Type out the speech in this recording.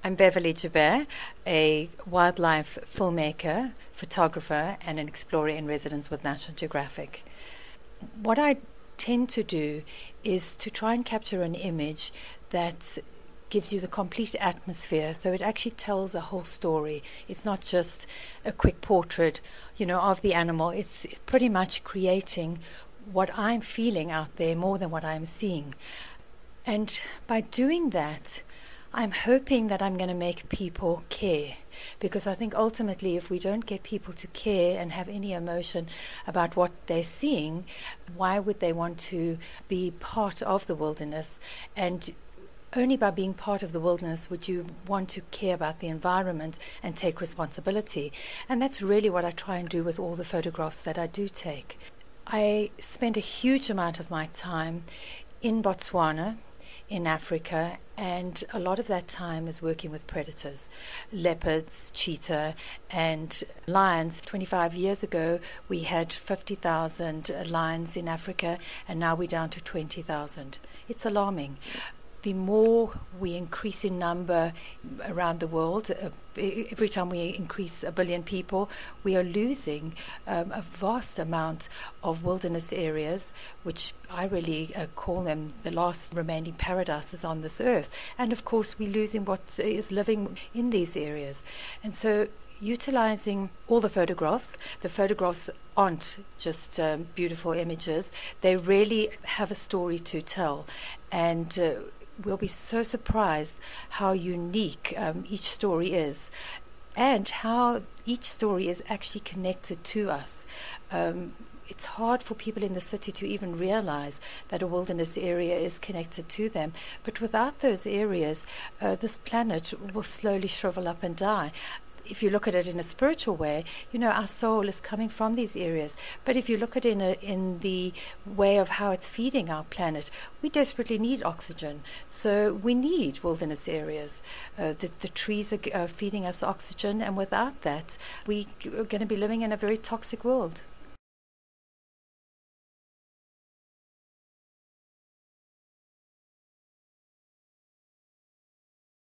I'm Beverly Joubert, a wildlife filmmaker, photographer, and an explorer in residence with National Geographic. What I tend to do is to try and capture an image that gives you the complete atmosphere, so it actually tells a whole story. It's not just a quick portrait, of the animal. It's pretty much creating what I'm feeling out there more than what I'm seeing. And by doing that, I'm hoping that I'm going to make people care, because I think ultimately if we don't get people to care and have any emotion about what they're seeing, why would they want to be part of the wilderness? And only by being part of the wilderness would you want to care about the environment and take responsibility. And that's really what I try and do with all the photographs that I do take. I spend a huge amount of my time in Botswana, in Africa, and a lot of that time is working with predators, leopards, cheetah, and lions. 25 years ago, we had 50,000 lions in Africa, and now we're down to 20,000. It's alarming. The more we increase in number around the world, every time we increase 1 billion people, we are losing a vast amount of wilderness areas, which I really call them the last remaining paradises on this earth. And of course, we're losing what is living in these areas. And so utilizing all the photographs aren't just beautiful images. They really have a story to tell. And we'll be so surprised how unique each story is, and how each story is actually connected to us. It's hard for people in the city to even realize that a wilderness area is connected to them. But without those areas, this planet will slowly shrivel up and die. If you look at it in a spiritual way, our soul is coming from these areas. But if you look at it in the way of how it's feeding our planet, we desperately need oxygen. So we need wilderness areas. The trees are feeding us oxygen, and without that, we are going to be living in a very toxic world.